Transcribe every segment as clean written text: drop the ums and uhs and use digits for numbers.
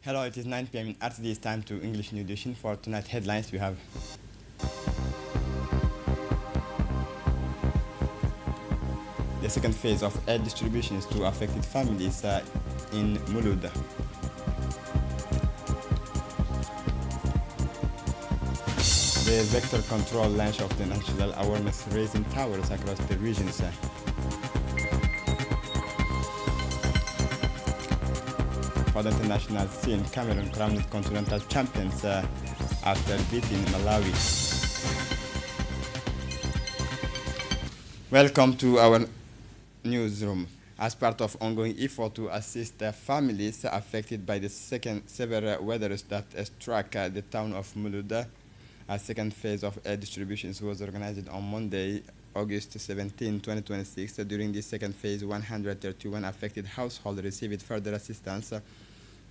Hello, it is 9 p.m. in RTD. It's time to English New Edition. For tonight headlines, we have the second phase of aid distributions to affected families in Muluda. The vector control launch of the national awareness raising towers across the regions. For the international scene, Cameroon crowned continental champions after beating Malawi. Welcome to our newsroom. As part of ongoing effort to assist families affected by the second severe weathers that struck the town of Muluda, a second phase of aid distributions was organized on Monday, August 17, 2026. During this second phase, 131 affected households received further assistance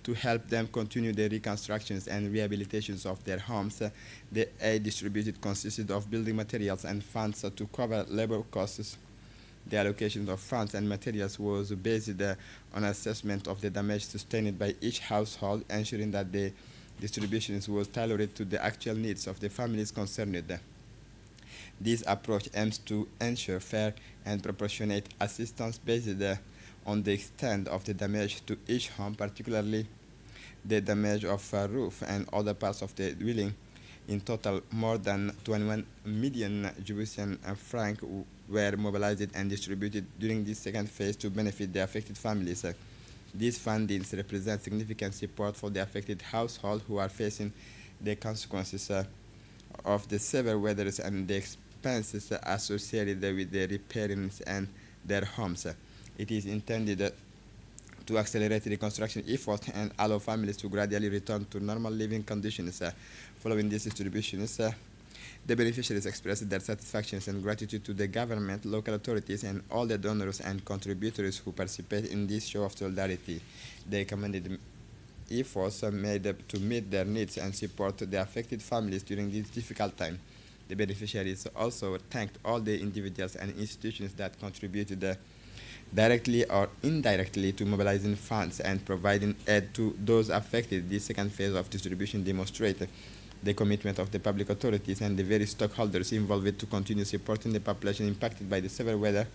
to help them continue the reconstructions and rehabilitations of their homes. The aid distributed consisted of building materials and funds to cover labor costs. The allocation of funds and materials was based on assessment of the damage sustained by each household, ensuring that the distributions was tailored to the actual needs of the families concerned. This approach aims to ensure fair and proportionate assistance based on the extent of the damage to each home, particularly the damage of a roof and other parts of the dwelling. In total, more than 21 million Djiboutian francs were mobilized and distributed during this second phase to benefit the affected families. These fundings represent significant support for the affected households who are facing the consequences of the severe weathers and the expenses associated with the repairing and their homes. It is intended to accelerate reconstruction efforts and allow families to gradually return to normal living conditions. Following these distributions, the beneficiaries expressed their satisfaction and gratitude to the government, local authorities, and all the donors and contributors who participate in this show of solidarity. They commended efforts made to meet their needs and support the affected families during this difficult time. The beneficiaries also thanked all the individuals and institutions that contributed directly or indirectly to mobilizing funds and providing aid to those affected. This second phase of distribution demonstrated the commitment of the public authorities and the various stakeholders involved to continue supporting the population impacted by the severe weather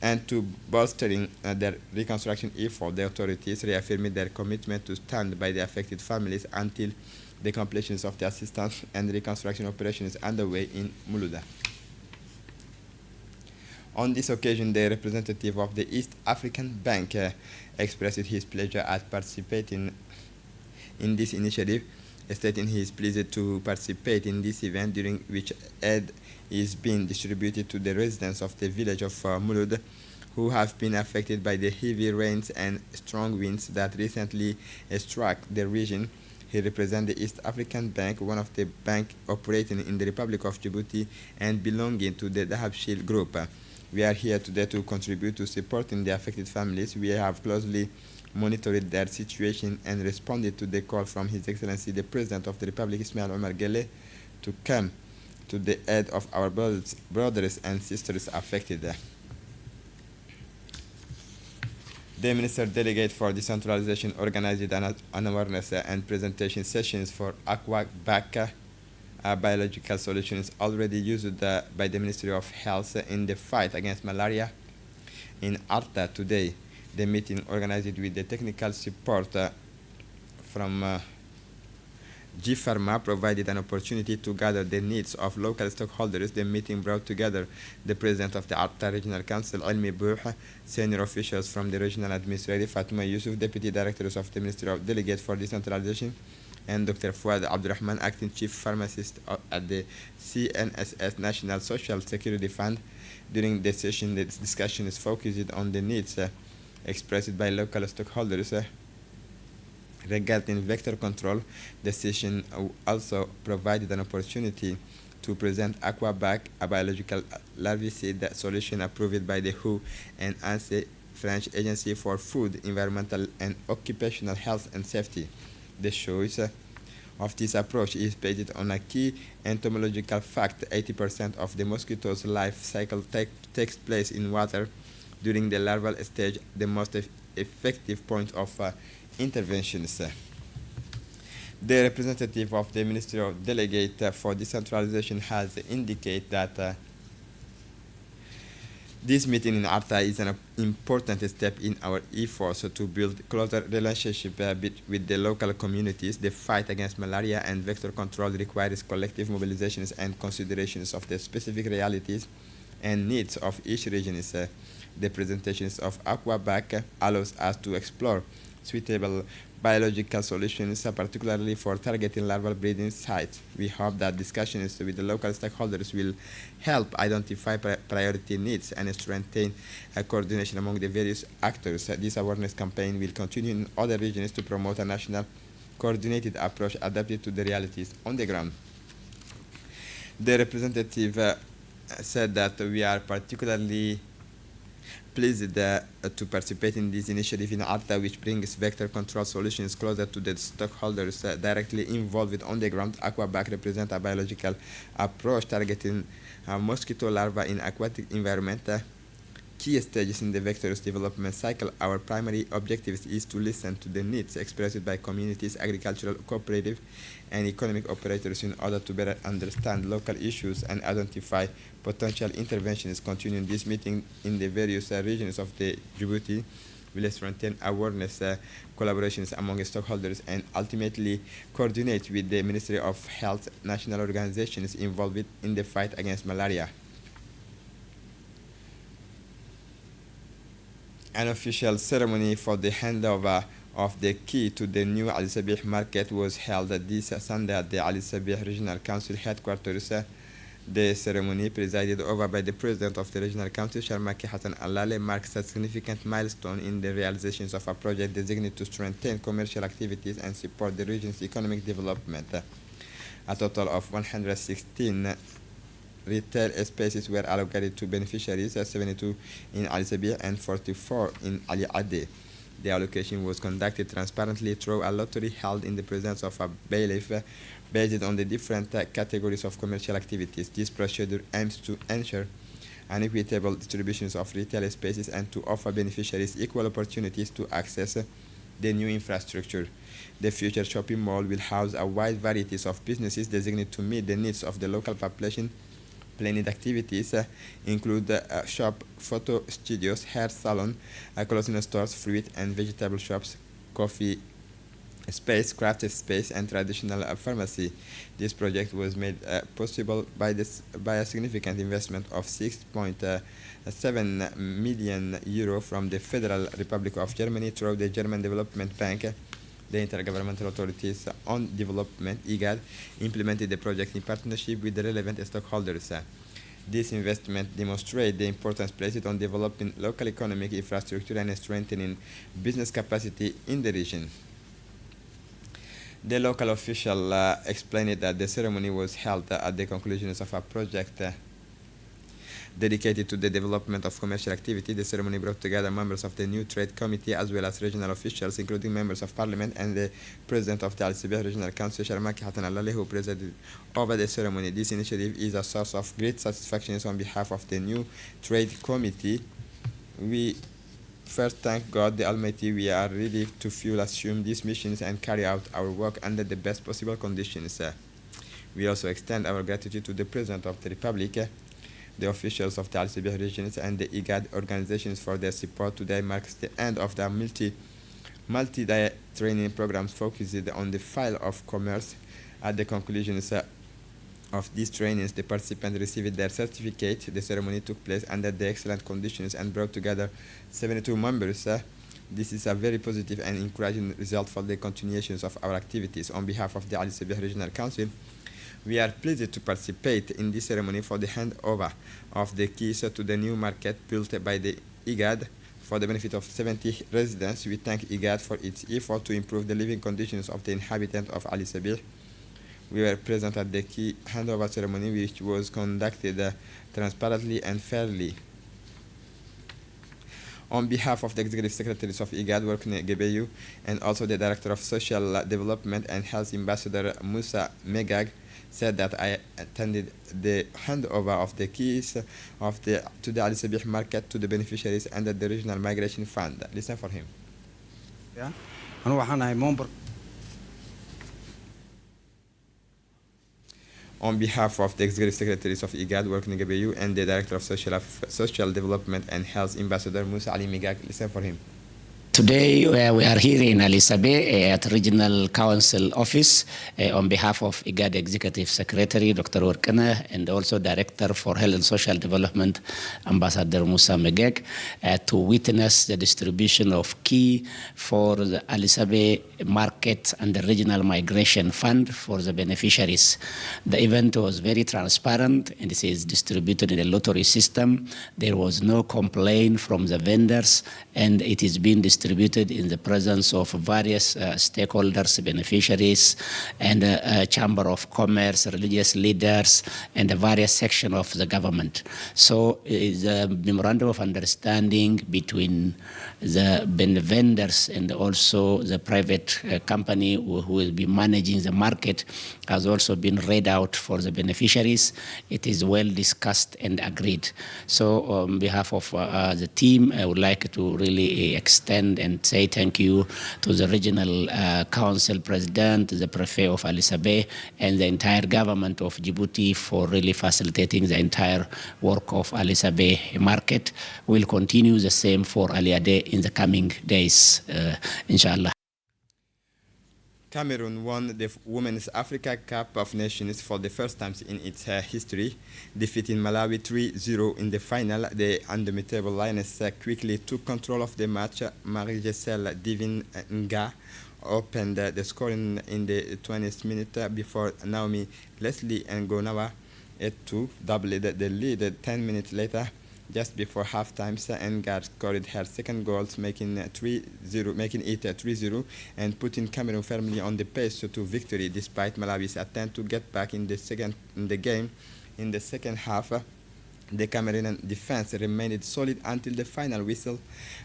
and to bolstering their reconstruction effort. The authorities reaffirmed their commitment to stand by the affected families until the completion of the assistance and reconstruction operations underway in Muluda. On this occasion, the representative of the East African Bank expressed his pleasure at participating in this initiative, stating he is pleased to participate in this event during which aid is being distributed to the residents of the village of Muluda who have been affected by the heavy rains and strong winds that recently struck the region. He represents the East African Bank, one of the banks operating in the Republic of Djibouti and belonging to the Dahabshil Group. We are here today to contribute to supporting the affected families. We have closely monitored their situation and responded to the call from His Excellency the President of the Republic, Ismail Omar Guelleh, to come to the aid of our brothers and sisters affected. The Minister Delegate for Decentralization organized an awareness and presentation sessions for Aqua Bac, biological solutions already used by the Ministry of Health in the fight against malaria in Arta today. The meeting, organized with the technical support from G-Pharma, provided an opportunity to gather the needs of local stakeholders. The meeting brought together the President of the Arta Regional Council, Almi Bouh, senior officials from the Regional Administrative, Fatuma Yusuf, Deputy Directors of the Ministry of Delegate for Decentralization, and Dr. Fouad Abdurrahman, Acting Chief Pharmacist at the CNSS National Social Security Fund. During the session, the discussion is focused on the needs expressed by local stakeholders regarding vector control. The session also provided an opportunity to present Aquabac, a biological larvicide solution approved by the WHO and ANSE, French Agency for Food, Environmental and Occupational Health and Safety. The choice of this approach is based on a key entomological fact: 80% of the mosquito's life cycle takes place in water during the larval stage, the most effective point of interventions. The representative of the Ministry of Delegate for Decentralization has indicated that this meeting in Arta is an important step in our efforts to build closer relationship with the local communities. The fight against malaria and vector control requires collective mobilizations and considerations of the specific realities and needs of each region. The presentations of Aquabac allows us to explore suitable biological solutions, particularly for targeting larval breeding sites. We hope that discussions with the local stakeholders will help identify priority needs and strengthen coordination among the various actors. This awareness campaign will continue in other regions to promote a national coordinated approach adapted to the realities on the ground. The representative said that we are particularly pleased to participate in this initiative in Arta, which brings vector control solutions closer to the stockholders directly involved on the ground. Aquabac represents a biological approach targeting mosquito larvae in aquatic environment. Key stages in the vector's development cycle. Our primary objective is to listen to the needs expressed by communities, agricultural cooperative, and economic operators in order to better understand local issues and identify potential interventions. Continuing this meeting in the various regions of the Djibouti will strengthen awareness, collaborations among stakeholders, and ultimately coordinate with the Ministry of Health, national organizations involved in the fight against malaria. An official ceremony for the handover of the key to the new Ali Sabih market was held this Sunday at the Ali Sabih Regional Council headquarters. The ceremony, presided over by the President of the Regional Council, Sharmaki Hassan Alale, marks a significant milestone in the realizations of a project designed to strengthen commercial activities and support the region's economic development. A total of 116 retail spaces were allocated to beneficiaries, 72 in Ali Sabih and 44 in Ali Ade. The allocation was conducted transparently through a lottery held in the presence of a bailiff based on the different categories of commercial activities. This procedure aims to ensure an equitable distribution of retail spaces and to offer beneficiaries equal opportunities to access the new infrastructure. The future shopping mall will house a wide variety of businesses designated to meet the needs of the local population. Planned activities include shop, photo studios, hair salon, clothing stores, fruit and vegetable shops, coffee space, craft space, and traditional pharmacy. This project was made possible by a significant investment of 6.7 million euro from the Federal Republic of Germany through the German Development Bank. The Intergovernmental Authorities on Development (IGAD) implemented the project in partnership with the relevant stakeholders. This investment demonstrates the importance placed on developing local economic infrastructure and strengthening business capacity in the region. The local official explained that the ceremony was held at the conclusion of a project dedicated to the development of commercial activity. The ceremony brought together members of the new trade committee as well as regional officials, including members of parliament and the president of the Al Sabih Regional Council, Sharmaki Hassan Alale, who presided over the ceremony. This initiative is a source of great satisfaction on behalf of the new trade committee. We first thank God the Almighty. We are ready to fully assume these missions and carry out our work under the best possible conditions. We also extend our gratitude to the President of the Republic, the officials of the Al Sabih regions, and the IGAD organizations for their support. Today marks the end of the multi-day training programs focused on the field of commerce. At the conclusion of these trainings, the participants received their certificate. The ceremony took place under the excellent conditions and brought together 72 members. This is a very positive and encouraging result for the continuations of our activities. On behalf of the Al Sabih Regional Council, we are pleased to participate in this ceremony for the handover of the keys to the new market built by the IGAD for the benefit of 70 residents. We thank IGAD for its effort to improve the living conditions of the inhabitants of Ali Sabih. We were present at the key handover ceremony, which was conducted transparently and fairly. On behalf of the Executive Secretaries of IGAD, Workne Gebeyu, and also the Director of Social Development and Health Ambassador Musa Megag, said that I attended the handover of the keys to the Ali Sabih market to the beneficiaries under the Regional Migration Fund. Listen for him. أنا وحنا هاي member On behalf of the Executive Secretaries of IGAD, working Gabayu, and the Director of Social Development and Health, Ambassador Musa Ali Migak, listen for him. Today, we are here in Alisabe at Regional Council Office on behalf of IGAD Executive Secretary, Dr. Workana, and also Director for Health and Social Development, Ambassador Musa Megek, to witness the distribution of key for the Alisabe Market and the Regional Migration Fund for the beneficiaries. The event was very transparent, and this is distributed in a lottery system. There was no complaint from the vendors, and it is being distributed in the presence of various stakeholders, beneficiaries, and Chamber of Commerce, religious leaders, and the various sections of the government. So the memorandum of understanding between the vendors and also the private company who will be managing the market has also been read out for the beneficiaries. It is well discussed and agreed. So on behalf of the team, I would like to really extend and say thank you to the regional council president, the prefect of Alisabe, and the entire government of Djibouti for really facilitating the entire work of Alisabe market. We'll continue the same for Aliade in the coming days, inshallah. Cameroon won the Women's Africa Cup of Nations for the first time in its history, defeating Malawi 3-0 in the final. The indomitable Lioness quickly took control of the match. Marie-Giselle Divine Nga opened the scoring in the 20th minute before Naomi Leslie Ngonawa to double the lead 10 minutes later. Just before halftime, Nga scored her second goal, making it 3-0 and putting Cameroon firmly on the pace to victory, despite Malawi's attempt to get back in the game. In the second half, the Cameroonian defense remained solid until the final whistle.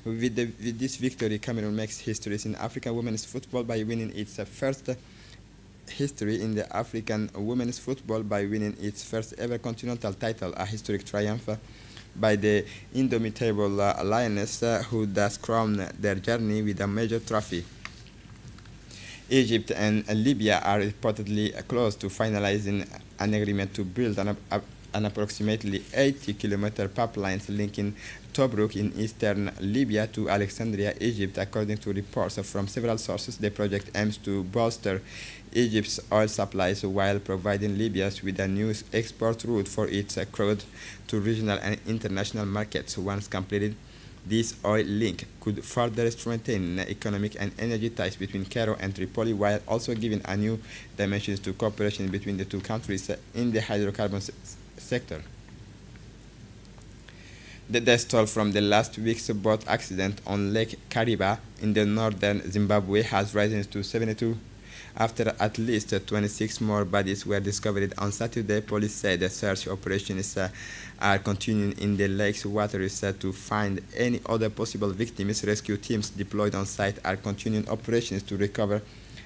With this victory, Cameroon makes history in African women's football by winning its first history in the African women's football by winning its first ever continental title, a historic triumph by the indomitable Lioness, who thus crowned their journey with a major trophy. Egypt and Libya are reportedly close to finalizing an agreement to build an approximately 80-kilometer pipeline linking Tobruk in eastern Libya to Alexandria, Egypt. According to reports from several sources, the project aims to bolster Egypt's oil supplies while providing Libya with a new export route for its crude to regional and international markets. Once completed, this oil link could further strengthen economic and energy ties between Cairo and Tripoli, while also giving a new dimension to cooperation between the two countries in the hydrocarbon sector. The death toll from the last week's boat accident on Lake Kariba in the northern Zimbabwe has risen to 72. After at least 26 more bodies were discovered on Saturday, police said the search operations are continuing in the lake's waters to find any other possible victims. Rescue teams deployed on site are continuing operations to recover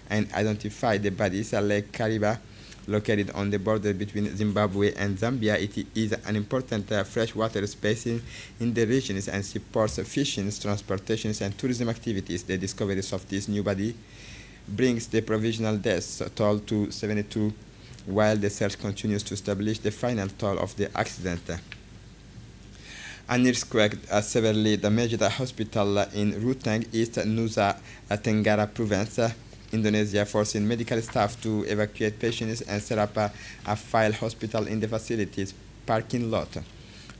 and identify the bodies. Lake Kariba, located on the border between Zimbabwe and Zambia, it is an important freshwater basin in the region and supports fishing, transportation, and tourism activities. The discovery of this new body brings the provisional deaths toll to 72, while the search continues to establish the final toll of the accident. An earthquake severely damaged a hospital in Ruteng, East Nusa Tenggara Province, Indonesia, forcing medical staff to evacuate patients and set up a file hospital in the facility's parking lot.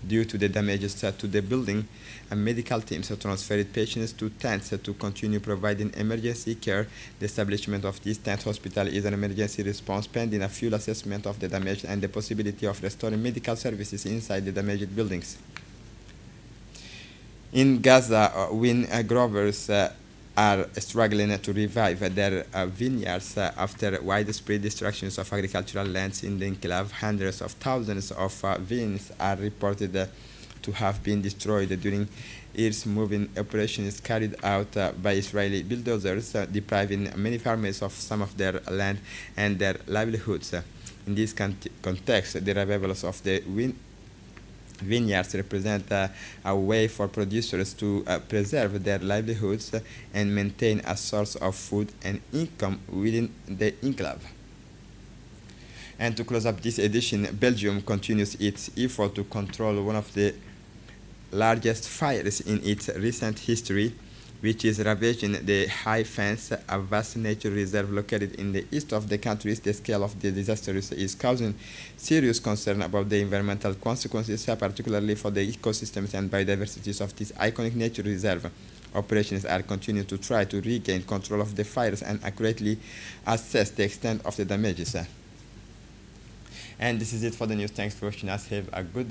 Due to the damages to the building, medical teams transferred patients to tents to continue providing emergency care. The establishment of this tent hospital is an emergency response pending a full assessment of the damage and the possibility of restoring medical services inside the damaged buildings. In Gaza, wine growers are struggling to revive their vineyards after widespread destructions of agricultural lands in the enclave. Hundreds of thousands of vines are reported to have been destroyed during earth-moving operations carried out by Israeli bulldozers, depriving many farmers of some of their land and their livelihoods. In this context, the revivals of the vineyards represent a way for producers to preserve their livelihoods and maintain a source of food and income within the enclave. And to close up this edition, Belgium continues its effort to control one of the largest fires in its recent history, which is ravaging the High Fence, a vast nature reserve located in the east of the country. The scale of the disaster is causing serious concern about the environmental consequences, particularly for the ecosystems and biodiversities of this iconic nature reserve. Operations are continuing to try to regain control of the fires and accurately assess the extent of the damages. And this is it for the news. Thanks for watching us. Have a good